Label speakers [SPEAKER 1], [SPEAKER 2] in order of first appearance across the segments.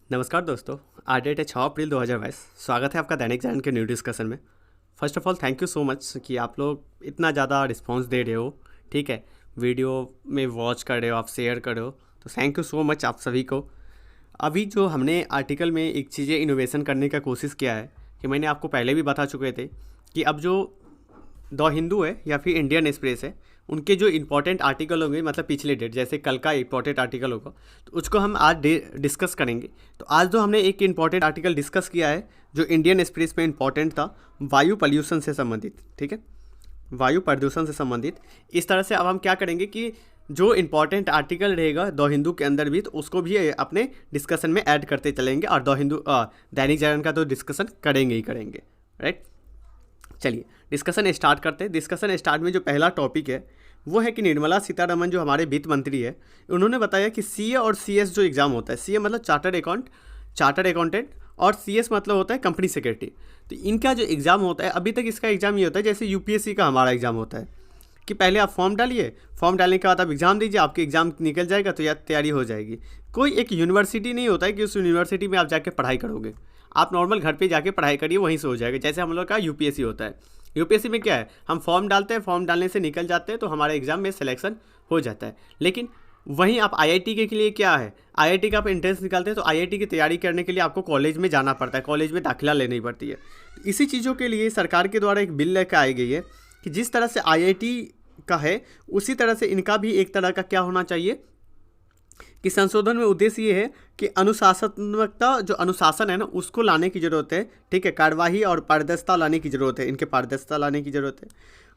[SPEAKER 1] नमस्कार दोस्तों। आज डेट है 6 अप्रैल 2022। स्वागत है आपका दैनिक जागरण के न्यू डिस्कशन में। First of all thank you so much कि आप लोग इतना ज़्यादा रिस्पांस दे रहे हो। ठीक है, वीडियो में वॉच कर रहे हो, आप शेयर कर रहे हो, तो थैंक यू सो मच आप सभी को। अभी जो हमने आर्टिकल में एक चीज़ें इनोवेशन करने का कोशिश किया है कि मैंने आपको पहले भी बता चुके थे कि अब जो द हिंदू है या फिर इंडियन एक्सप्रेस है, उनके जो इंपॉर्टेंट आर्टिकल होंगे, मतलब पिछले डेट, जैसे कल का इंपॉर्टेंट आर्टिकल होगा तो उसको हम आज डिस्कस करेंगे। तो आज जो हमने एक इंपॉर्टेंट आर्टिकल डिस्कस किया है जो इंडियन एक्सप्रेस में इंपॉर्टेंट था, वायु पॉल्यूशन से संबंधित। ठीक है, वायु प्रदूषण से संबंधित। इस तरह से अब हम क्या करेंगे कि जो इंपॉर्टेंट आर्टिकल रहेगा द हिंदू के अंदर भी, तो उसको भी अपने डिस्कशन में ऐड करते चलेंगे और द हिंदू दैनिक जागरण का तो डिस्कशन करेंगे ही करेंगे। राइट, चलिए डिस्कशन स्टार्ट करते हैं। डिस्कशन स्टार्ट में जो पहला टॉपिक है वो है कि निर्मला सीतारमण जो हमारे वित्त मंत्री है, उन्होंने बताया कि सीए और सीएस जो एग्ज़ाम होता है, सीए मतलब चार्टर्ड अकाउंटेंट, और सीएस मतलब होता है कंपनी सेक्रेटरी। तो इनका जो एग्ज़ाम होता है, अभी तक इसका एग्ज़ाम ये होता है जैसे यूपीएससी का हमारा एग्ज़ाम होता है कि पहले आप फॉर्म डालिए, फॉर्म डालने के बाद आप एग्ज़ाम दीजिए, आपके एग्ज़ाम निकल जाएगा तो यार तैयारी हो जाएगी। कोई एक यूनिवर्सिटी नहीं होता है कि उस यूनिवर्सिटी में आप जाके पढ़ाई करोगे। आप नॉर्मल घर पे जाके पढ़ाई करिए, वहीं से हो जाएगा। जैसे हम लोग का यूपीएससी होता है, यूपीएससी में क्या है, हम फॉर्म डालते हैं, फॉर्म डालने से निकल जाते हैं तो हमारे एग्ज़ाम में सिलेक्शन हो जाता है। लेकिन वहीं आप आईआईटी के लिए क्या है, आईआईटी का आप एंट्रेंस निकालते हैं तो आईआईटी की तैयारी करने के लिए आपको कॉलेज में जाना पड़ता है, कॉलेज में दाखिला लेनी पड़ती है। इसी चीज़ों के लिए सरकार के द्वारा एक बिल लेकर आई गई है कि जिस तरह से आईआईटी का है उसी तरह से इनका भी एक तरह का क्या होना चाहिए कि संशोधन में उद्देश्य ये है कि अनुशासनात्मकता, जो अनुशासन है ना, उसको लाने की ज़रूरत है। ठीक है, कार्यवाही और पारदर्शिता लाने की ज़रूरत है, इनके पारदर्शिता लाने की ज़रूरत है।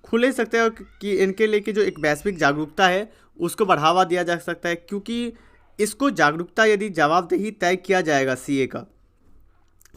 [SPEAKER 1] खुले सकते हो कि इनके लेके जो एक वैश्विक जागरूकता है उसको बढ़ावा दिया जा सकता है, क्योंकि इसको जागरूकता यदि जवाबदेही तय किया जाएगा सीए का,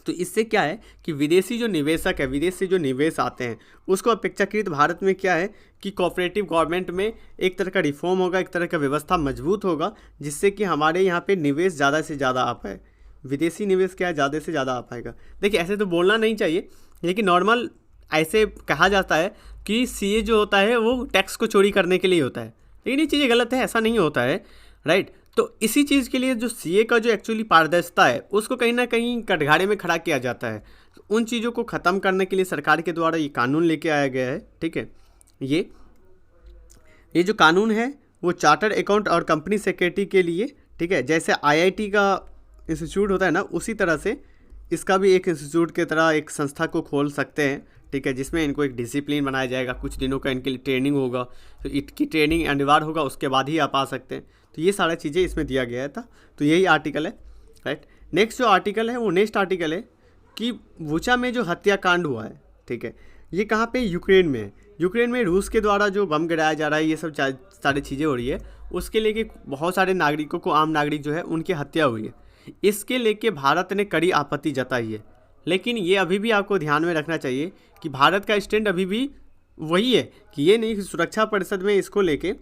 [SPEAKER 1] तो इससे क्या है कि विदेशी जो निवेशक है, विदेश से जो निवेश आते हैं, उसको अपेक्षाकृत भारत में क्या है कि कोऑपरेटिव गवर्नमेंट में एक तरह का रिफॉर्म होगा, एक तरह का व्यवस्था मजबूत होगा, जिससे कि हमारे यहाँ पे निवेश ज़्यादा से ज़्यादा आ पाए। विदेशी निवेश क्या है, ज़्यादा से ज़्यादा आ पाएगा। देखिए ऐसे तो बोलना नहीं चाहिए, लेकिन नॉर्मल ऐसे कहा जाता है कि सीए जो होता है वो टैक्स को चोरी करने के लिए होता है, लेकिन ये चीज़ें गलत है, ऐसा नहीं होता है। राइट, तो इसी चीज़ के लिए जो सीए का जो एक्चुअली पारदर्शिता है उसको कहीं ना कहीं कटघरे में खड़ा किया जाता है। तो उन चीज़ों को ख़त्म करने के लिए सरकार के द्वारा ये कानून लेके आया गया है। ठीक है, ये जो कानून है वो चार्टर्ड अकाउंट और कंपनी सेक्रेटरी के लिए, ठीक है, जैसे आईआईटी का इंस्टीट्यूट होता है ना, उसी तरह से इसका भी एक इंस्टीट्यूट की तरह एक संस्था को खोल सकते हैं। ठीक है, जिसमें इनको एक डिसिप्लिन बनाया जाएगा, कुछ दिनों का इनके लिए ट्रेनिंग होगा, तो इसकी ट्रेनिंग अनिवार्य होगा, उसके बाद ही आप आ सकते हैं। तो ये सारा चीज़ें इसमें दिया गया था। तो यही आर्टिकल है। राइट, नेक्स्ट जो आर्टिकल है वो नेक्स्ट आर्टिकल है कि बुचा में जो हत्याकांड हुआ है, ठीक है, ये कहाँ पे, यूक्रेन में है। यूक्रेन में रूस के द्वारा जो बम गिराया जा रहा है, ये सब सारी चीज़ें हो रही है, उसके लेके बहुत सारे नागरिकों को, आम नागरिक जो है उनकी हत्या हुई है। इसके लेके भारत ने कड़ी आपत्ति जताई है। लेकिन ये अभी भी आपको ध्यान में रखना चाहिए कि भारत का स्टैंड अभी भी वही है कि ये नहीं कि सुरक्षा परिषद में इसको लेके,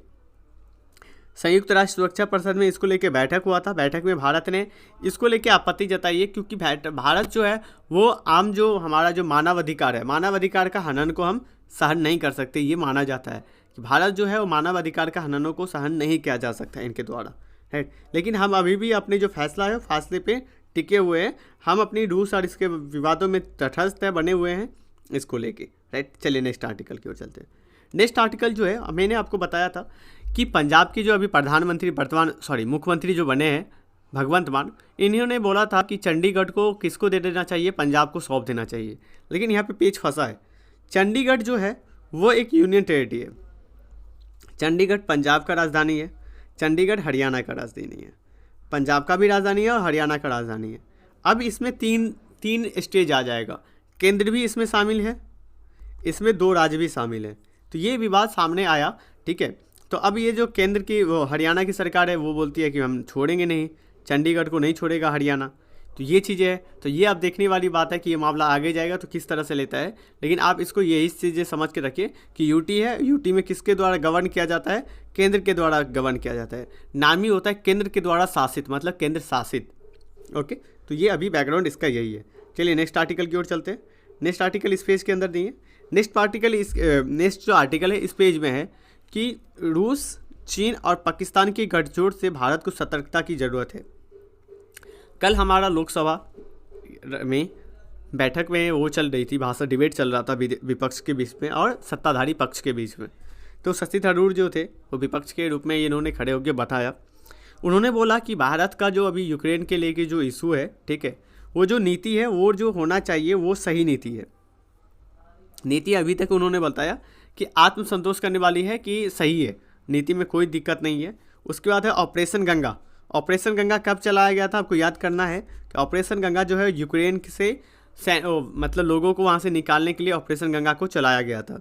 [SPEAKER 1] संयुक्त राष्ट्र सुरक्षा परिषद में इसको लेके बैठक हुआ था, बैठक में भारत ने इसको लेके आपत्ति जताई है, क्योंकि भारत जो है वो आम जो हमारा जो मानव अधिकार है, मानव अधिकार का हनन को हम सहन नहीं कर सकते। ये माना जाता है कि भारत जो है वो मानव अधिकार का हननों को सहन नहीं किया जा सकता इनके द्वारा। है, लेकिन हम अभी भी अपने जो फैसला है फैसले पे टिके हुए हैं, हम अपनी रूस और इसके विवादों में तटस्थ बने हुए हैं इसको लेके। राइट, चलिए नेक्स्ट आर्टिकल की ओर चलते हैं। नेक्स्ट आर्टिकल जो है, मैंने आपको बताया था कि पंजाब के जो अभी मुख्यमंत्री जो बने हैं भगवंत मान, इन्होंने बोला था कि चंडीगढ़ को किसको दे देना चाहिए, पंजाब को सौंप देना चाहिए। लेकिन यहाँ पे पेच फंसा है। चंडीगढ़ जो है वो एक यूनियन टेरिटरी है। चंडीगढ़ पंजाब का राजधानी है, चंडीगढ़ हरियाणा का राजधानी है, पंजाब का भी राजधानी है और हरियाणा का राजधानी है। अब इसमें तीन स्टेज आ जाएगा, केंद्र भी इसमें शामिल है, इसमें 2 राज्य भी शामिल हैं। तो ये विवाद सामने आया। ठीक है, तो अब ये जो केंद्र की वो हरियाणा की सरकार है वो बोलती है कि हम छोड़ेंगे नहीं, चंडीगढ़ को नहीं छोड़ेगा हरियाणा। तो ये चीज़ें है, तो ये अब देखने वाली बात है कि ये मामला आगे जाएगा तो किस तरह से लेता है। लेकिन आप इसको यही चीज़ें समझ के रखिए कि यूटी है, यूटी में किसके द्वारा गवर्न किया जाता है, केंद्र के द्वारा गवर्न किया जाता है। नाम ही होता है केंद्र के द्वारा शासित, मतलब केंद्र शासित। ओके, तो ये अभी बैकग्राउंड इसका यही है। चलिए नेक्स्ट आर्टिकल की ओर चलते हैं। नेक्स्ट आर्टिकल इस पेज के अंदर नहीं है। नेक्स्ट जो आर्टिकल है इस पेज में है कि रूस, चीन और पाकिस्तान की गठजोड़ से भारत को सतर्कता की ज़रूरत है। कल हमारा लोकसभा में बैठक में वो चल रही थी, भाषण डिबेट चल रहा था विपक्ष के बीच में और सत्ताधारी पक्ष के बीच में। तो शशि थरूर जो थे वो विपक्ष के रूप में इन्होंने खड़े होकर बताया, उन्होंने बोला कि भारत का जो अभी यूक्रेन के लेके जो इशू है, ठीक है, वो जो नीति है वो जो होना चाहिए वो सही नीति है। नीति अभी तक उन्होंने बताया कि आत्मसंतोष करने वाली है, कि सही है, नीति में कोई दिक्कत नहीं है। उसके बाद है ऑपरेशन गंगा। ऑपरेशन गंगा कब चलाया गया था आपको याद करना है कि ऑपरेशन गंगा जो है यूक्रेन से मतलब लोगों को वहाँ से निकालने के लिए ऑपरेशन गंगा को चलाया गया था,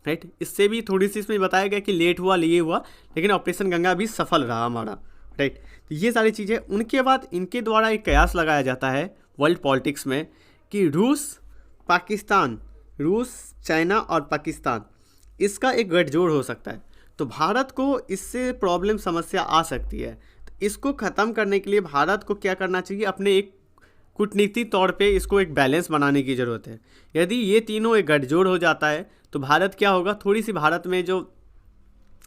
[SPEAKER 1] राइट। इससे भी थोड़ी सी इसमें बताया गया कि लेट हुआ, लिए हुआ, लेकिन ऑपरेशन गंगा भी सफल रहा हमारा, राइट। तो ये सारी चीज़ें। उनके बाद इनके द्वारा एक कयास लगाया जाता है वर्ल्ड पॉलिटिक्स में कि रूस, पाकिस्तान, रूस, चाइना और पाकिस्तान, इसका एक गठजोड़ हो सकता है। तो भारत को इससे प्रॉब्लम, समस्या आ सकती है। तो इसको ख़त्म करने के लिए भारत को क्या करना चाहिए, अपने एक कूटनीतिक तौर पे इसको एक बैलेंस बनाने की ज़रूरत है। यदि ये तीनों एक गठजोड़ हो जाता है तो भारत क्या होगा, थोड़ी सी भारत में जो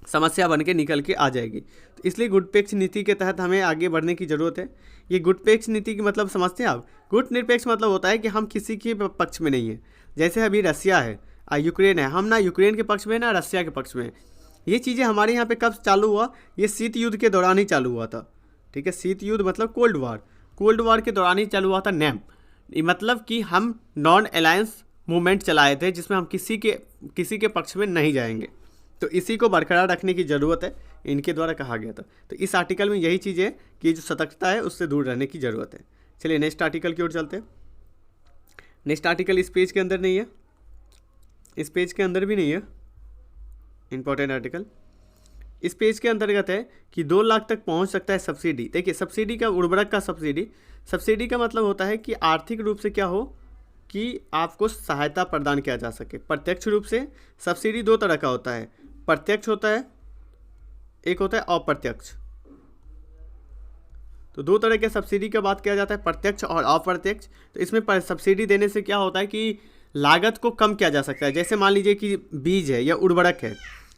[SPEAKER 1] समस्या बन के निकल के आ जाएगी। तो इसलिए गुटनिरपेक्ष नीति के तहत हमें आगे बढ़ने की ज़रूरत है। ये गुटनिरपेक्ष नीति की मतलब समझते हैं आप? गुटनिरपेक्ष मतलब होता है कि हम किसी के पक्ष में नहीं है। जैसे अभी रसिया है, यूक्रेन है, हम ना यूक्रेन के पक्ष में ना रसिया के पक्ष में। ये चीज़ें हमारे यहाँ पे कब चालू हुआ, ये शीत युद्ध के दौरान ही चालू हुआ था, ठीक है। शीत युद्ध मतलब कोल्ड वार के दौरान ही चालू हुआ था नैम। मतलब कि हम नॉन अलायंस मूवमेंट चलाए थे, जिसमें हम किसी के पक्ष में नहीं जाएंगे। तो इसी को बरकरार रखने की ज़रूरत है, इनके द्वारा कहा गया था। तो इस आर्टिकल में यही चीज़ है कि जो सतर्कता है उससे दूर रहने की ज़रूरत है। चलिए नेक्स्ट आर्टिकल की ओर चलते हैं। नेक्स्ट आर्टिकल इस पेज के अंदर नहीं है, इस पेज के अंदर भी नहीं है, इंपॉर्टेंट आर्टिकल। इस पेज के अंतर्गत है कि 2 लाख तक पहुंच सकता है सब्सिडी। देखिए सब्सिडी का, उर्वरक का सब्सिडी का मतलब होता है कि आर्थिक रूप से क्या हो कि आपको सहायता प्रदान किया जा सके। प्रत्यक्ष रूप से सब्सिडी 2 तरह का होता है, प्रत्यक्ष होता है, एक होता है अप्रत्यक्ष। तो 2 तरह के सब्सिडी की बात किया जाता है, प्रत्यक्ष और अप्रत्यक्ष। तो इसमें सब्सिडी देने से क्या होता है कि लागत को कम किया जा सकता है। जैसे मान लीजिए कि बीज है या उर्वरक है,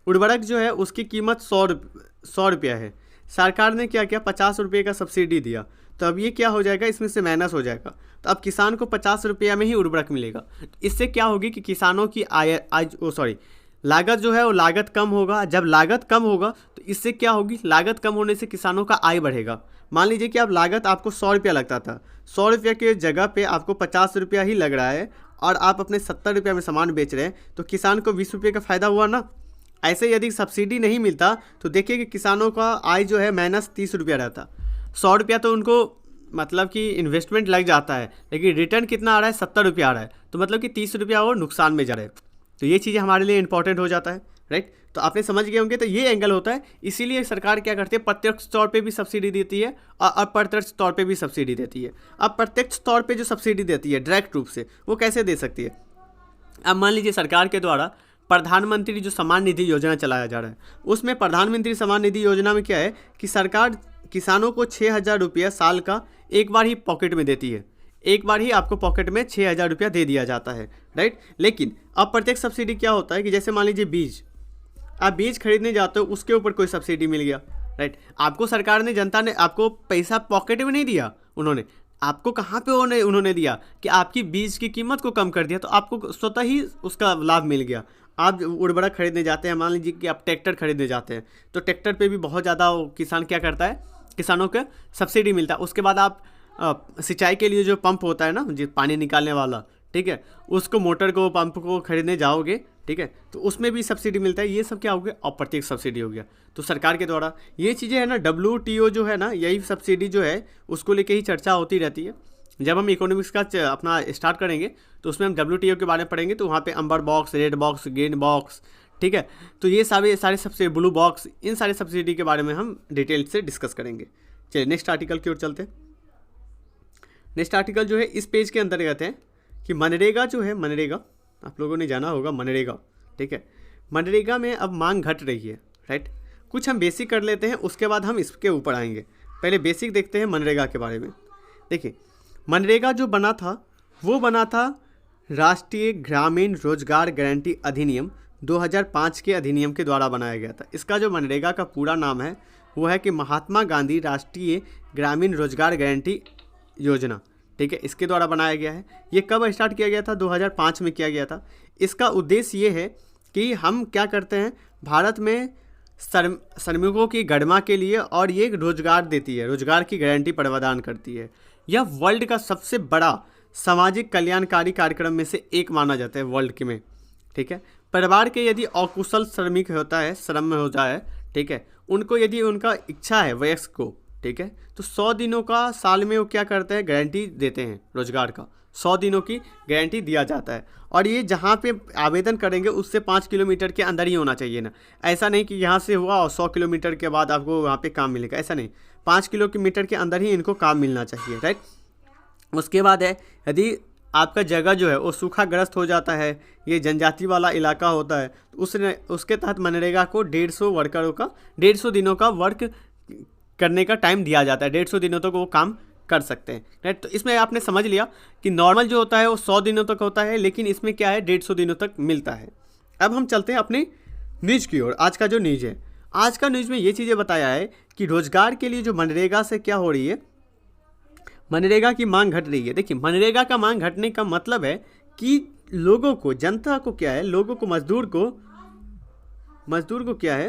[SPEAKER 1] उर्वरक जो है उसकी कीमत 100 रुपया है, सरकार ने क्या किया, 50 रुपये का सब्सिडी दिया। तो अब ये क्या हो जाएगा, इसमें से माइनस हो जाएगा। तो अब किसान को 50 रुपया में ही उर्वरक मिलेगा। इससे क्या होगी कि किसानों की लागत जो है वो लागत कम होगा। जब लागत कम होगा तो इससे क्या होगी, लागत कम होने से किसानों का आय बढ़ेगा। मान लीजिए कि आप लागत आपको 100 रुपया लगता था, 100 रुपये के जगह पे आपको 50 रुपया ही लग रहा है और आप अपने 70 रुपये में सामान बेच रहे हैं, तो किसान को 20 रुपये का फ़ायदा हुआ ना। ऐसे यदि सब्सिडी नहीं मिलता तो देखिए कि किसानों का आय जो है माइनस 30 रुपया रहता। 100 रुपया तो उनको मतलब कि इन्वेस्टमेंट लग जाता है, लेकिन रिटर्न कितना आ रहा है, 70 रुपया आ रहा है। तो मतलब कि 30 रुपया और नुकसान में जा रहे हैं। तो ये चीज़ें हमारे लिए इंपॉर्टेंट हो जाता है, राइट। तो आपने समझ गए होंगे। तो ये एंगल होता है, इसीलिए सरकार क्या करती है, प्रत्यक्ष तौर पे भी सब्सिडी देती है और अप्रत्यक्ष तौर पे भी सब्सिडी देती है। अब प्रत्यक्ष तौर पे जो सब्सिडी देती है डायरेक्ट रूप से, वो कैसे दे सकती है। अब मान लीजिए सरकार के द्वारा प्रधानमंत्री जो सम्मान निधि योजना चलाया जा रहा है, उसमें प्रधानमंत्री सम्मान निधि योजना में क्या है कि सरकार किसानों को 6,000 रुपया साल का एक बार ही पॉकेट में देती है। एक बार ही आपको पॉकेट में 6,000 रुपया दे दिया जाता है, राइट। लेकिन अप्रत्यक्ष सब्सिडी क्या होता है कि जैसे मान लीजिए बीज, आप बीज खरीदने जाते हो, उसके ऊपर कोई सब्सिडी मिल गया, राइट। आपको सरकार ने, जनता ने आपको पैसा पॉकेट में नहीं दिया, उन्होंने आपको कहाँ पे उन्होंने दिया कि आपकी बीज की कीमत को कम कर दिया। तो आपको स्वतः ही उसका लाभ मिल गया। आप उर्वरक खरीदने जाते हैं, मान लीजिए कि आप ट्रैक्टर खरीदने जाते हैं, तो ट्रैक्टर पे भी बहुत ज़्यादा किसान क्या करता है, किसानों को सब्सिडी मिलता है। उसके बाद आप सिंचाई के लिए जो पंप होता है ना, जो पानी निकालने वाला, ठीक है, उसको मोटर को, पंप को खरीदने जाओगे, ठीक है, तो उसमें भी सब्सिडी मिलता है। ये सब क्या हो गया, अप्रत्यक्ष सब्सिडी हो गया। तो सरकार के द्वारा ये चीज़ें है ना, WTO जो है ना, यही सब्सिडी जो है उसको लेके ही चर्चा होती रहती है। जब हम इकोनॉमिक्स का अपना स्टार्ट करेंगे तो उसमें हम WTO के बारे में पढ़ेंगे। तो वहाँ पे amber box, red box, green box, ठीक है, तो ये सारे सब्सिडी, ब्लू बॉक्स, इन सारे सब्सिडी के बारे में हम डिटेल से डिस्कस करेंगे। चलिए नेक्स्ट आर्टिकल की ओर चलते हैं। नेक्स्ट आर्टिकल जो है इस पेज के अंतर्गत है कि मनरेगा जो है, मनरेगा आप लोगों ने जाना होगा, मनरेगा, ठीक है। मनरेगा में अब मांग घट रही है, राइट। कुछ हम बेसिक कर लेते हैं, उसके बाद हम इसके ऊपर आएंगे। पहले बेसिक देखते हैं मनरेगा के बारे में। देखिए मनरेगा जो बना था, वो बना था राष्ट्रीय ग्रामीण रोजगार गारंटी अधिनियम 2005 के अधिनियम के द्वारा बनाया गया था। इसका जो मनरेगा का पूरा नाम है वो है कि महात्मा गांधी राष्ट्रीय ग्रामीण रोजगार गारंटी योजना, ठीक है, इसके द्वारा बनाया गया है। ये कब स्टार्ट किया गया था? 2005 में किया गया था। इसका उद्देश्य ये है कि हम क्या करते हैं, भारत में श्रमिकों की गणना के लिए, और ये रोजगार देती है, रोजगार की गारंटी प्रदान करती है। यह वर्ल्ड का सबसे बड़ा सामाजिक कल्याणकारी कार्यक्रम में से एक माना जाता है वर्ल्ड के में, ठीक है। परिवार के यदि अकुशल श्रमिक होता है, श्रम में हो जाए, ठीक है, उनको यदि उनका इच्छा है वयस्क को, ठीक है, तो 100 दिनों का साल में वो क्या करते हैं, गारंटी देते हैं रोजगार का, 100 दिनों की गारंटी दिया जाता है। और ये जहाँ पे आवेदन करेंगे उससे 5 किलोमीटर के अंदर ही होना चाहिए ना, ऐसा नहीं कि यहाँ से हुआ और 100 किलोमीटर के बाद आपको वहाँ पे काम मिलेगा, ऐसा नहीं, 5 किलोमीटर के अंदर ही इनको काम मिलना चाहिए, राइट। उसके बाद है, यदि आपका जगह जो है वो सूखाग्रस्त हो जाता है, ये जनजाति वाला इलाका होता है, तो उसके तहत मनरेगा को 150 वर्करों का 150 दिनों का वर्क करने का टाइम दिया जाता है, 150 दिनों तक वो काम कर सकते हैं, राइट। तो इसमें आपने समझ लिया कि नॉर्मल जो होता है वो 100 दिनों तक होता है, लेकिन इसमें क्या है, 150 दिनों तक मिलता है। अब हम चलते हैं अपने न्यूज़ की ओर। आज का जो न्यूज़ है, आज का न्यूज़ में ये चीज़ें बताया है कि रोजगार के लिए जो मनरेगा से क्या हो रही है, मनरेगा की मांग घट रही है। देखिए, मनरेगा का मांग घटने का मतलब है कि लोगों को, जनता को क्या है, लोगों को, मजदूर को क्या है,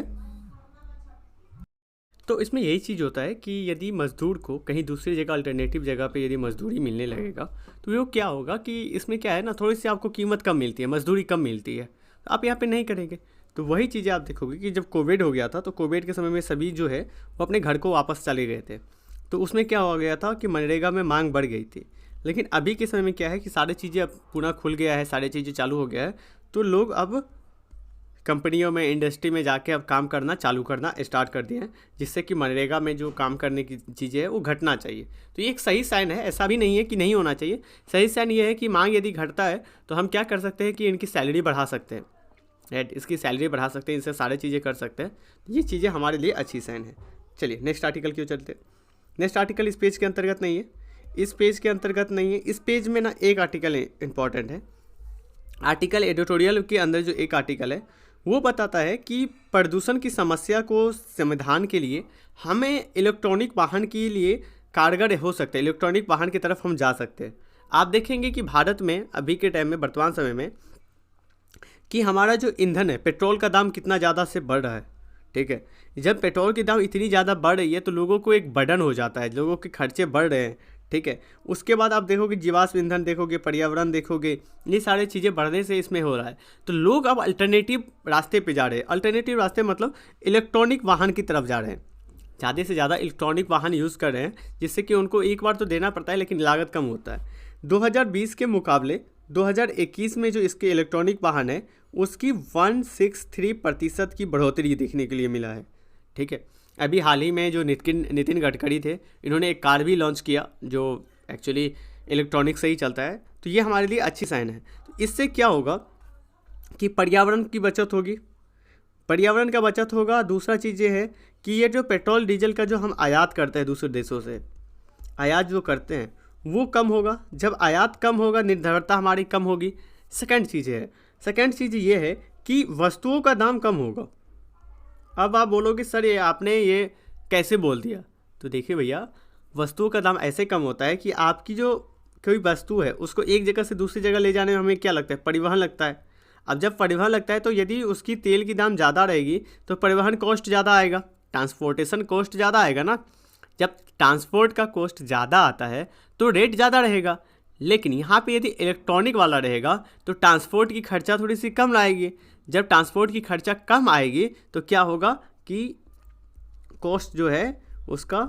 [SPEAKER 1] तो इसमें यही चीज़ होता है कि यदि मज़दूर को कहीं दूसरी जगह, अल्टरनेटिव जगह पे यदि मज़दूरी मिलने लगेगा, तो वो क्या होगा कि इसमें क्या है ना, थोड़ी सी आपको कीमत कम मिलती है, मज़दूरी कम मिलती है, तो आप यहाँ पे नहीं करेंगे। तो वही चीज़ें आप देखोगे कि जब कोविड हो गया था, तो कोविड के समय में सभी जो है वो अपने घर को वापस चले गए थे, तो उसमें क्या हो गया था कि मनरेगा में मांग बढ़ गई थी। लेकिन अभी के समय में क्या है कि सारी चीज़ें अब पूरा खुल गया है, सारी चीज़ें चालू हो गया है, तो लोग अब कंपनियों में, इंडस्ट्री में जाके अब काम करना चालू करना स्टार्ट कर दिए हैं, जिससे कि मनरेगा में जो काम करने की चीज़ें है वो घटना चाहिए। तो ये एक सही साइन है, ऐसा भी नहीं है कि नहीं होना चाहिए। सही साइन ये है कि मांग यदि घटता है तो हम क्या कर सकते हैं कि इनकी सैलरी बढ़ा सकते हैं, राइट, इसकी सैलरी बढ़ा सकते हैं, इनसे सारी चीज़ें कर सकते हैं। ये चीज़ें हमारे लिए अच्छी साइन है। चलिए नेक्स्ट आर्टिकल क्यों चलते हैं। नेक्स्ट आर्टिकल इस पेज के अंतर्गत नहीं है, इस पेज के अंतर्गत नहीं है। इस पेज में ना एक आर्टिकल इंपॉर्टेंट है। आर्टिकल एडिटोरियल के अंदर जो एक आर्टिकल है वो बताता है कि प्रदूषण की समस्या को समाधान के लिए हमें इलेक्ट्रॉनिक वाहन के लिए कारगर हो सकते हैं, इलेक्ट्रॉनिक वाहन की तरफ हम जा सकते हैं। आप देखेंगे कि भारत में अभी के टाइम में, वर्तमान समय में, कि हमारा जो ईंधन है, पेट्रोल का दाम कितना ज़्यादा से बढ़ रहा है, ठीक है। जब पेट्रोल की दाम इतनी ज़्यादा बढ़ रही है तो लोगों को एक बर्डन हो जाता है, लोगों के खर्चे बढ़ रहे हैं, ठीक है। उसके बाद आप देखोगे जीवाश्म ईंधन देखोगे, पर्यावरण देखोगे, ये सारी चीज़ें बढ़ने से इसमें हो रहा है। तो लोग अब अल्टरनेटिव रास्ते पे जा रहे हैं। अल्टरनेटिव रास्ते मतलब इलेक्ट्रॉनिक वाहन की तरफ जा रहे हैं, ज़्यादा से ज़्यादा इलेक्ट्रॉनिक वाहन यूज़ कर रहे हैं, जिससे कि उनको एक बार तो देना पड़ता है लेकिन लागत कम होता है। 2020 के मुकाबले 2021 में जो इसके इलेक्ट्रॉनिक वाहन है उसकी 163% की बढ़ोतरी देखने के लिए मिला है, ठीक है। अभी हाल ही में जो नितिन गडकरी थे, इन्होंने एक कार भी लॉन्च किया जो एक्चुअली इलेक्ट्रॉनिक से ही चलता है, तो ये हमारे लिए अच्छी साइन है। तो इससे क्या होगा कि पर्यावरण की बचत होगी, पर्यावरण का बचत होगा। दूसरा चीज़ ये है कि ये जो पेट्रोल डीजल का जो हम आयात करते हैं दूसरे देशों से, आयात जो करते हैं वो कम होगा। जब आयात कम होगा, निर्भरता हमारी कम होगी। सेकंड चीज़ ये है कि वस्तुओं का दाम कम होगा। अब आप बोलोगे सर ये आपने ये कैसे बोल दिया, तो देखिए भैया, वस्तुओं का दाम ऐसे कम होता है कि आपकी जो कोई वस्तु है उसको एक जगह से दूसरी जगह ले जाने में हमें क्या लगता है, परिवहन लगता है। अब जब परिवहन लगता है तो यदि उसकी तेल की दाम ज़्यादा रहेगी तो परिवहन कॉस्ट ज़्यादा आएगा, ट्रांसपोर्टेशन कॉस्ट ज़्यादा आएगा ना। जब ट्रांसपोर्ट का कॉस्ट ज़्यादा आता है तो रेट ज़्यादा रहेगा। लेकिन यहाँ पे यदि इलेक्ट्रॉनिक वाला रहेगा तो ट्रांसपोर्ट की खर्चा थोड़ी सी कम आएगी। जब ट्रांसपोर्ट की खर्चा कम आएगी तो क्या होगा कि कॉस्ट जो है उसका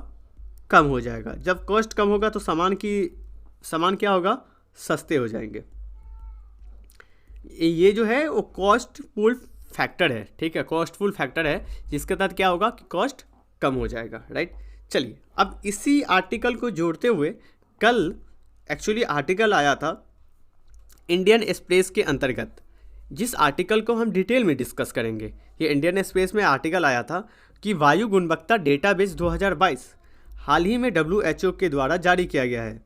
[SPEAKER 1] कम हो जाएगा। जब कॉस्ट कम होगा तो सामान क्या होगा, सस्ते हो जाएंगे। ये जो है वो कॉस्टफुल फैक्टर है, ठीक है, कॉस्टफुल फैक्टर है, जिसके तहत क्या होगा कि कॉस्ट कम हो जाएगा, राइट। चलिए अब इसी आर्टिकल को जोड़ते हुए कल एक्चुअली आर्टिकल आया था इंडियन एक्सप्रेस के अंतर्गत, जिस आर्टिकल को हम डिटेल में डिस्कस करेंगे। ये इंडियन एक्सप्रेस में आर्टिकल आया था कि वायु गुणवत्ता डेटाबेस 2022 हाल ही में WHO के द्वारा जारी किया गया है,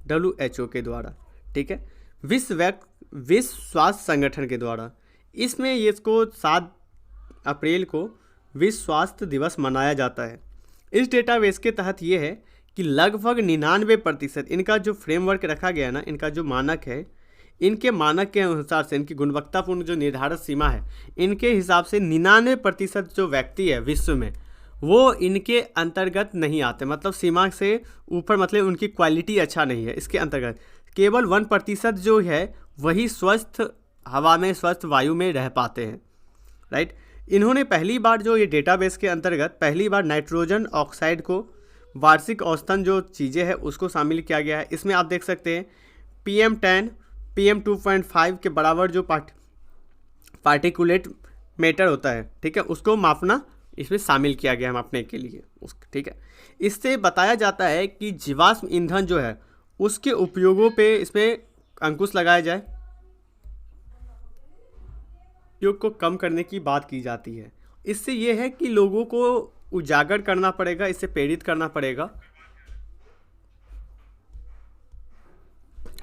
[SPEAKER 1] WHO के द्वारा, ठीक है, विश्व स्वास्थ्य संगठन के द्वारा। इसमें ये इसको 7 अप्रैल को विश्व स्वास्थ्य दिवस मनाया जाता है। इस डेटाबेस के तहत ये है कि लगभग 99% इनका जो फ्रेमवर्क रखा गया है ना, इनका जो मानक है, इनके मानक के अनुसार से इनकी गुणवत्तापूर्ण जो निर्धारित सीमा है, इनके हिसाब से 99% जो व्यक्ति है विश्व में वो इनके अंतर्गत नहीं आते, मतलब सीमा से ऊपर, मतलब उनकी क्वालिटी अच्छा नहीं है। इसके अंतर्गत केवल 1% जो है वही स्वस्थ हवा में, स्वस्थ वायु में रह पाते हैं, राइट। इन्होंने पहली बार जो ये डेटाबेस के अंतर्गत पहली बार नाइट्रोजन ऑक्साइड को वार्षिक औसतन जो चीज़ें हैं उसको शामिल किया गया है। इसमें आप देख सकते हैं PM10 PM2.5 के बराबर जो पार्टिकुलेट मैटर होता है, ठीक है, उसको मापना इसमें शामिल किया गया है मापने के लिए ठीक है। इससे बताया जाता है कि जीवाश्म ईंधन जो है उसके उपयोगों पे इसमें अंकुश लगाया जाए, उपयोग को कम करने की बात की जाती है। इससे ये है कि लोगों को उजागर करना पड़ेगा, इससे प्रेरित करना पड़ेगा।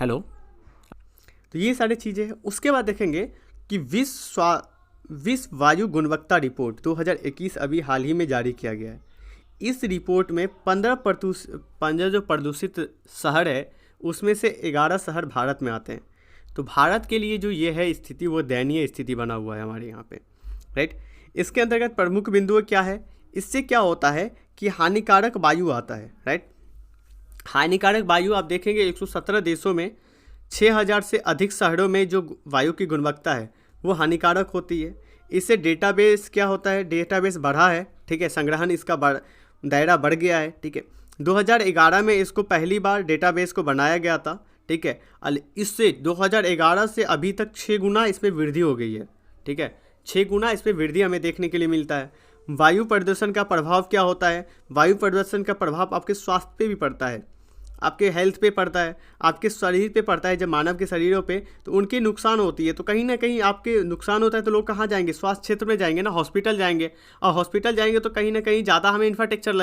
[SPEAKER 1] हेलो, तो ये सारी चीज़ें हैं। उसके बाद देखेंगे कि विश्व वायु गुणवत्ता रिपोर्ट 2021 अभी हाल ही में जारी किया गया है। इस रिपोर्ट में 15 जो प्रदूषित शहर है उसमें से 11 शहर भारत में आते हैं। तो भारत के लिए जो ये है स्थिति, वो दयनीय स्थिति बना हुआ है हमारे यहाँ पे, राइट। इसके अंतर्गत प्रमुख बिंदु क्या है, इससे क्या होता है कि हानिकारक वायु आता है, राइट। हानिकारक वायु आप देखेंगे 117 देशों में 6000 से अधिक शहरों में जो वायु की गुणवत्ता है वो हानिकारक होती है। इससे डेटाबेस क्या होता है, डेटाबेस बढ़ा है, ठीक है, संग्रहण इसका दायरा बढ़ गया है, ठीक है। 2011 में इसको पहली बार डेटाबेस को बनाया गया था, ठीक है। इससे 2011 से अभी तक 6 गुना इसमें वृद्धि हो गई है, ठीक है, 6 गुना इसमें वृद्धि हमें देखने के लिए मिलता है। वायु प्रदूषण का प्रभाव क्या होता है, वायु प्रदूषण का प्रभाव आपके स्वास्थ्य पे भी पड़ता है, आपके हेल्थ पे पड़ता है, आपके शरीर पे पड़ता है। जब मानव के शरीरों पे तो उनके नुकसान होती है, तो कहीं ना कहीं आपके नुकसान होता है तो लोग कहाँ जाएंगे, स्वास्थ्य क्षेत्र में जाएंगे ना, हॉस्पिटल जाएंगे। और हॉस्पिटल जाएंगे तो कहीं ना कहीं ज़्यादा हमें इंफ्रास्ट्रक्चर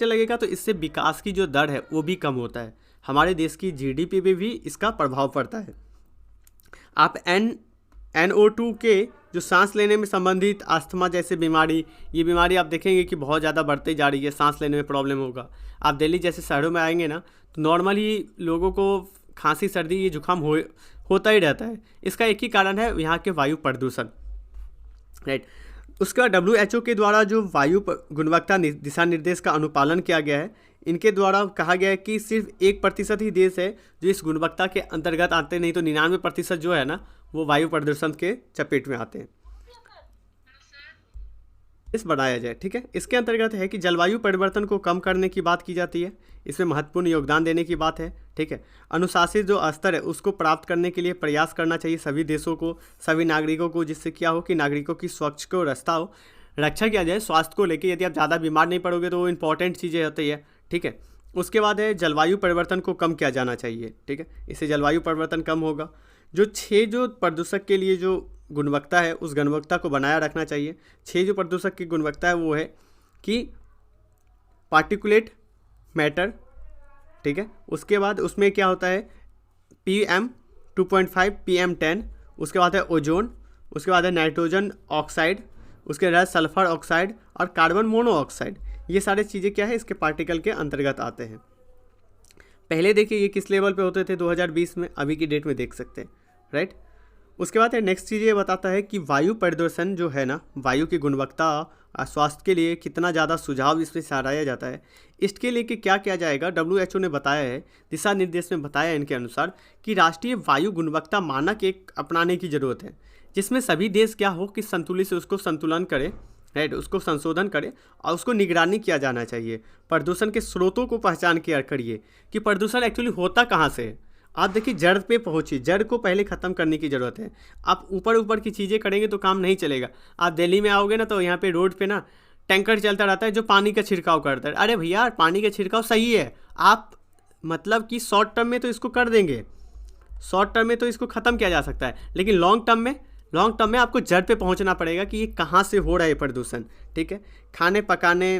[SPEAKER 1] लगेगा, तो इससे विकास की जो दर है वो भी कम होता है, हमारे देश की GDP पे भी इसका प्रभाव पड़ता है। आप NO2 के जो सांस लेने में संबंधित अस्थमा जैसे बीमारी, ये बीमारी आप देखेंगे कि बहुत ज़्यादा बढ़ती जा रही है, सांस लेने में प्रॉब्लम होगा। आप दिल्ली जैसे शहरों में आएंगे ना तो नॉर्मली लोगों को खांसी, सर्दी, ये जुकाम होता ही रहता है। इसका एक ही कारण है, यहाँ के वायु प्रदूषण, राइट। उसका WHO के द्वारा जो वायु गुणवत्ता दिशा निर्देश का अनुपालन किया गया है, इनके द्वारा कहा गया है कि सिर्फ 1% ही देश है जो इस गुणवत्ता के अंतर्गत आते, नहीं तो 99% जो है ना वो वायु प्रदूषण के चपेट में आते हैं। इस बनाया जाए, ठीक है। इसके अंतर्गत है कि जलवायु परिवर्तन को कम करने की बात की जाती है, इसमें महत्वपूर्ण योगदान देने की बात है, ठीक है। अनुशासित जो स्तर है उसको प्राप्त करने के लिए प्रयास करना चाहिए सभी देशों को, सभी नागरिकों को, जिससे क्या हो कि नागरिकों की स्वच्छ को रक्षा किया जाए। स्वास्थ्य को लेकर यदि आप ज़्यादा बीमार नहीं पड़ोगे तो वो इंपॉर्टेंट चीज़ें होती है, ठीक है। उसके बाद है जलवायु परिवर्तन को कम किया जाना चाहिए, ठीक है, इससे जलवायु परिवर्तन कम होगा। जो 6 जो प्रदूषक के लिए जो गुणवत्ता है उस गुणवत्ता को बनाया रखना चाहिए। 6 जो प्रदूषक की गुणवत्ता है वो है कि पार्टिकुलेट मैटर, ठीक है। उसके बाद उसमें क्या होता है PM2.5 PM10, उसके बाद है ओजोन, उसके बाद है नाइट्रोजन ऑक्साइड, उसके बाद सल्फर ऑक्साइड और कार्बन मोनोऑक्साइड। ये सारी चीज़ें क्या है इसके पार्टिकल के अंतर्गत आते हैं। पहले देखिए ये किस लेवल पे होते थे 2020 में, अभी की डेट में देख सकते हैं, राइट। उसके बाद है नेक्स्ट चीज़ ये बताता है कि वायु प्रदूषण जो है ना, वायु की गुणवत्ता स्वास्थ्य के लिए कितना ज़्यादा सुझाव इसमें सराहा जाता है। इसके लिए कि क्या किया जाएगा, WHO ने बताया है, दिशा निर्देश में बताया है इनके अनुसार कि राष्ट्रीय वायु गुणवत्ता मानक एक अपनाने की ज़रूरत है, जिसमें सभी देश क्या हो कि संतुलित से उसको संतुलन करे, राइट, उसको संशोधन करे और उसको निगरानी किया जाना चाहिए। प्रदूषण के स्रोतों को पहचान किया करिए कि प्रदूषण एक्चुअली होता कहाँ से है। आप देखिए जड़ पे पहुँचिए, जड़ को पहले ख़त्म करने की ज़रूरत है। आप ऊपर की चीज़ें करेंगे तो काम नहीं चलेगा। आप दिल्ली में आओगे ना तो यहाँ पे रोड पे ना टैंकर चलता रहता है जो पानी का छिड़काव करता है। अरे भैया पानी का छिड़काव सही है, आप मतलब कि शॉर्ट टर्म में तो इसको कर देंगे, शॉर्ट टर्म में तो इसको ख़त्म किया जा सकता है, लेकिन लॉन्ग टर्म में आपको जड़ पे पहुंचना पड़ेगा कि ये कहाँ से हो रहा है प्रदूषण, ठीक है। खाने पकाने,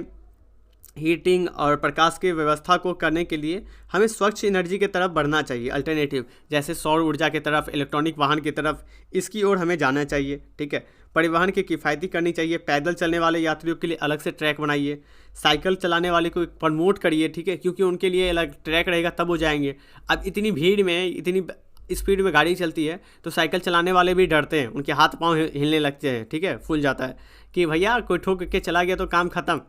[SPEAKER 1] हीटिंग और प्रकाश की व्यवस्था को करने के लिए हमें स्वच्छ एनर्जी की तरफ बढ़ना चाहिए, अल्टरनेटिव जैसे सौर ऊर्जा की तरफ, इलेक्ट्रॉनिक वाहन की तरफ, इसकी ओर हमें जाना चाहिए, ठीक है। परिवहन की किफ़ायती करनी चाहिए, पैदल चलने वाले यात्रियों के लिए अलग से ट्रैक बनाइए, साइकिल चलाने वाले को प्रमोट करिए, ठीक है, क्योंकि उनके लिए अलग ट्रैक रहेगा तब वो जाएंगे। अब इतनी भीड़ में इतनी स्पीड में गाड़ी चलती है तो साइकिल चलाने वाले भी डरते हैं, उनके हाथ पाँव हिलने लगते हैं, ठीक है, फूल जाता है कि भैया कोई ठोक के चला गया तो काम ख़त्म,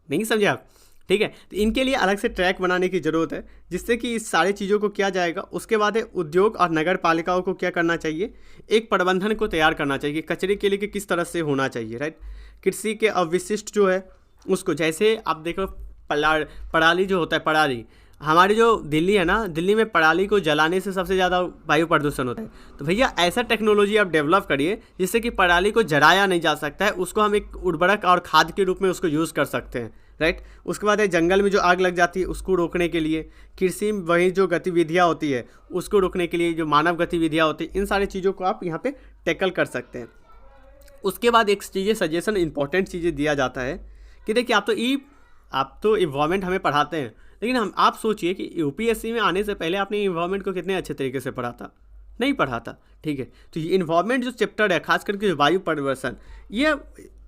[SPEAKER 1] नहीं समझे आप, ठीक है। तो इनके लिए अलग से ट्रैक बनाने की ज़रूरत है, जिससे कि इस सारी चीज़ों को किया जाएगा। उसके बाद है उद्योग और नगर पालिकाओं को क्या करना चाहिए, एक प्रबंधन को तैयार करना चाहिए कचरे के लिए कि किस तरह से होना चाहिए, राइट। कृषि के अवशिष्ट जो है उसको, जैसे आप देखो पराली जो होता है, पराली हमारी जो दिल्ली है ना, दिल्ली में पराली को जलाने से सबसे ज़्यादा वायु प्रदूषण होता है। तो भैया ऐसा टेक्नोलॉजी आप डेवलप करिए जिससे कि पराली को जलाया नहीं जा सकता है, उसको हम एक उर्वरक और खाद के रूप में उसको यूज़ कर सकते हैं, राइट। उसके बाद है जंगल में जो आग लग जाती है उसको रोकने के लिए, कृषि में वही जो गतिविधियाँ होती है उसको रोकने के लिए जो मानव गतिविधियाँ होती है, इन सारी चीज़ों को आप यहाँ पे टैकल कर सकते हैं। उसके बाद एक चीज़ें सजेशन इंपॉर्टेंट चीज़ें दिया जाता है कि देखिए आप तो इन्वायरमेंट हमें पढ़ाते हैं, लेकिन आप सोचिए कि यूपीएससी में आने से पहले आपने इन्वायरमेंट को कितने अच्छे तरीके से पढ़ा था, नहीं पढ़ा था, ठीक है। तो ये इन्वायरमेंट जो चैप्टर है, खास करके वायु परिवर्तन, ये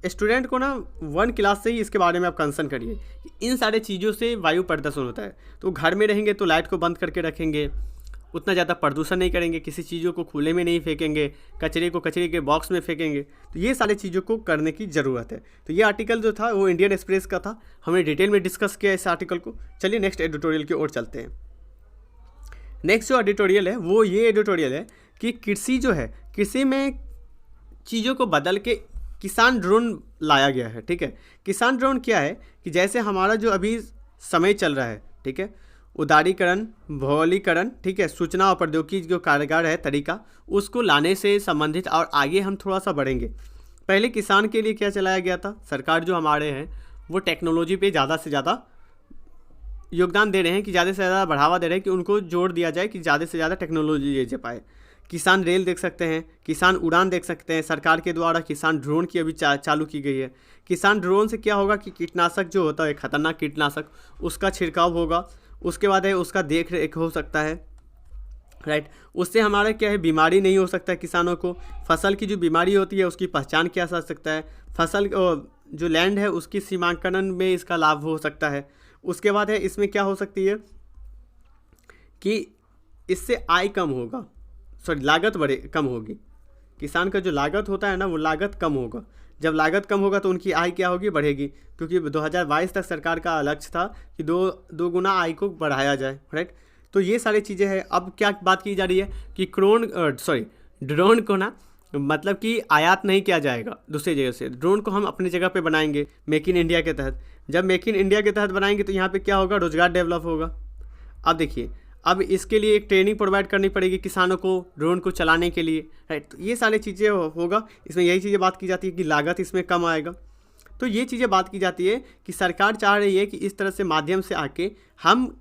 [SPEAKER 1] स्टूडेंट को ना 1 क्लास से ही इसके बारे में आप कंसर्न करिए। इन सारे चीज़ों से वायु प्रदूषण होता है। तो घर में रहेंगे तो लाइट को बंद करके रखेंगे, उतना ज़्यादा प्रदूषण नहीं करेंगे, किसी चीज़ों को खुले में नहीं फेंकेंगे, कचरे को कचरे के बॉक्स में फेंकेंगे। तो ये सारी चीज़ों को करने की ज़रूरत है। तो ये आर्टिकल जो था वो इंडियन एक्सप्रेस का था, हमने डिटेल में डिस्कस किया इस आर्टिकल को। चलिए नेक्स्ट एडिटोरियल की ओर चलते हैं। नेक्स्ट जो एडिटोरियल है वो ये एडिटोरियल है कि कृषि जो है, कृषि में चीज़ों को बदल के किसान ड्रोन लाया गया है, ठीक है। किसान ड्रोन क्या है कि जैसे हमारा जो अभी समय चल रहा है, ठीक है, उदारीकरण, भौगोलीकरण, ठीक है, सूचना और प्रौद्योगिकी जो कारगर है तरीका, उसको लाने से संबंधित और आगे हम थोड़ा सा बढ़ेंगे। पहले किसान के लिए क्या चलाया गया था, सरकार जो हमारे हैं वो टेक्नोलॉजी पे ज़्यादा से ज़्यादा योगदान दे रहे हैं कि ज़्यादा से ज़्यादा बढ़ावा दे रहे हैं कि उनको जोड़ दिया जाए कि ज़्यादा से ज़्यादा टेक्नोलॉजी ले जा पाए। किसान रेल देख सकते हैं, किसान उड़ान देख सकते हैं, सरकार के द्वारा किसान ड्रोन की अभी चालू की गई है। किसान ड्रोन से क्या होगा कि कीटनाशक जो होता है, खतरनाक कीटनाशक, उसका छिड़काव होगा। उसके बाद है उसका देख रेख हो सकता है, राइट। उससे हमारा क्या है, बीमारी नहीं हो सकता है किसानों को। फसल की जो बीमारी होती है उसकी पहचान किया जा सकता है। फसल जो लैंड है उसकी सीमांकन में इसका लाभ हो सकता है। उसके बाद है इसमें क्या हो सकती है कि इससे आय कम होगा, लागत कम होगी। किसान का जो लागत होता है ना वो लागत कम होगा। जब लागत कम होगा तो उनकी आय क्या होगी, बढ़ेगी, क्योंकि 2022 तक सरकार का लक्ष्य था कि दो गुना आय को बढ़ाया जाए, राइट। तो ये सारी चीज़ें हैं। अब क्या बात की जा रही है कि ड्रोन को ना मतलब कि आयात नहीं किया जाएगा दूसरी जगह से, ड्रोन को हम अपनी जगह पे बनाएंगे मेक इन इंडिया के तहत। जब मेक इन इंडिया के तहत बनाएंगे तो यहाँ पे क्या होगा, रोजगार डेवलप होगा। अब देखिए, अब इसके लिए एक ट्रेनिंग प्रोवाइड करनी पड़ेगी किसानों को ड्रोन को चलाने के लिए, राइट। तो ये सारी चीज़ें होगा, इसमें यही चीज़ें बात की जाती है कि लागत इसमें कम आएगा। तो ये चीज़ें बात की जाती है कि सरकार चाह रही है कि इस तरह से माध्यम से आके हम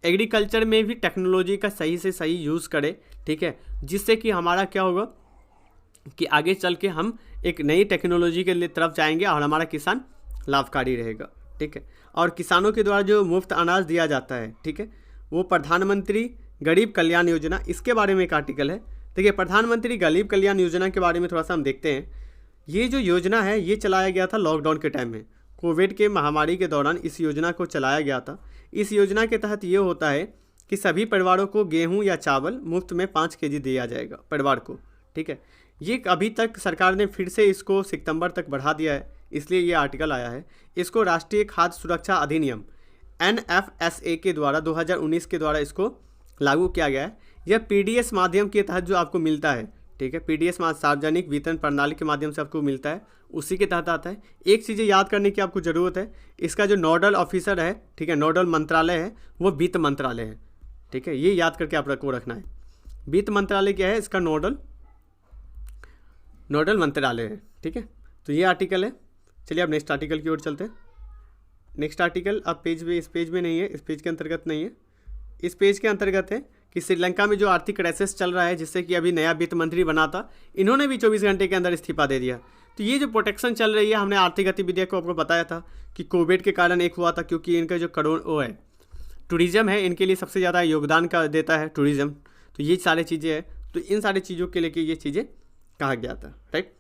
[SPEAKER 1] एग्रीकल्चर में भी टेक्नोलॉजी का सही से सही यूज़ करें, ठीक है, जिससे कि हमारा क्या होगा कि आगे चल के हम एक नई टेक्नोलॉजी के लिए तरफ जाएंगे और हमारा किसान लाभकारी रहेगा, ठीक है। और किसानों के द्वारा जो मुफ्त अनाज दिया जाता है, ठीक है, वो प्रधानमंत्री गरीब कल्याण योजना, इसके बारे में एक आर्टिकल है। देखिए, प्रधानमंत्री गरीब कल्याण योजना के बारे में थोड़ा सा हम देखते हैं। ये जो योजना है ये चलाया गया था लॉकडाउन के टाइम में, कोविड के महामारी के दौरान इस योजना को चलाया गया था। इस योजना के तहत ये होता है कि सभी परिवारों को गेहूं या चावल मुफ्त में 5 केजी दिया जाएगा परिवार को, ठीक है। ये अभी तक सरकार ने फिर से इसको सितंबर तक बढ़ा दिया है, इसलिए ये आर्टिकल आया है। इसको राष्ट्रीय खाद्य सुरक्षा अधिनियम NFSA के द्वारा 2019 के द्वारा इसको लागू किया गया है। यह PDS माध्यम के तहत जो आपको मिलता है, ठीक है, PDS सार्वजनिक वितरण प्रणाली के माध्यम से आपको मिलता है, उसी के तहत आता है। एक चीज़ें याद करने की आपको ज़रूरत है, इसका जो नोडल ऑफिसर है, ठीक है, नोडल मंत्रालय है वो वित्त मंत्रालय है, ठीक है, ये याद करके आपको रखना है। वित्त मंत्रालय क्या है, इसका नोडल मंत्रालय है, ठीक है। तो ये आर्टिकल है। चलिए अब नेक्स्ट आर्टिकल की ओर चलते हैं। नेक्स्ट आर्टिकल अब इस पेज में नहीं है, इस पेज के अंतर्गत नहीं है, इस पेज के अंतर्गत है कि श्रीलंका में जो आर्थिक क्राइसिस चल रहा है, जिससे कि अभी नया वित्त मंत्री बना था, इन्होंने भी 24 घंटे के अंदर इस्तीफा दे दिया। तो ये जो प्रोटेक्शन चल रही है, हमने आर्थिक गतिविधियों को आपको बताया था कि कोविड के कारण एक हुआ था, क्योंकि इनका जो टूरिज़्म है, इनके लिए सबसे ज़्यादा योगदान का देता है टूरिज़्म। तो ये सारी चीज़ें हैं, तो इन सारी चीज़ों के लेके ये चीज़ें कहा गया था, राइट।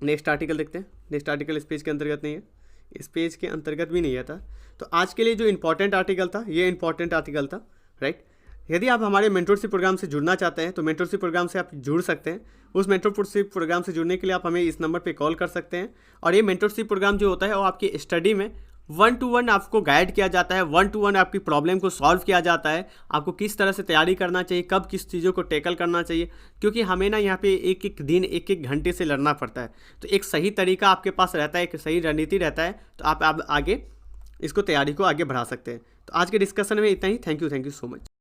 [SPEAKER 1] नेक्स्ट आर्टिकल देखते हैं। नेक्स्ट आर्टिकल इस पेज के अंतर्गत नहीं है, इस पेज के अंतर्गत भी नहीं आता। तो आज के लिए जो इंपॉर्टेंट आर्टिकल था ये इंपॉर्टेंट आर्टिकल था, राइट। यदि आप हमारे मेंटरशिप प्रोग्राम से जुड़ना चाहते हैं तो मेंटरशिप प्रोग्राम से आप जुड़ सकते हैं। उस मेंटरशिप प्रोग्राम से जुड़ने के लिए आप हमें इस नंबर पे कॉल कर सकते हैं। और ये मेंटरशिप प्रोग्राम जो होता है वो आपकी स्टडी में 1-to-1 आपको गाइड किया जाता है, 1-to-1 आपकी प्रॉब्लम को सॉल्व किया जाता है, आपको किस तरह से तैयारी करना चाहिए, कब किस चीज़ों को टैकल करना चाहिए, क्योंकि हमें ना यहाँ पे एक एक दिन एक एक घंटे से लड़ना पड़ता है। तो एक सही तरीका आपके पास रहता है, एक सही रणनीति रहता है, तो आप आगे इसको तैयारी को आगे बढ़ा सकते हैं। तो आज के डिस्कशन में इतना ही। Thank you so much.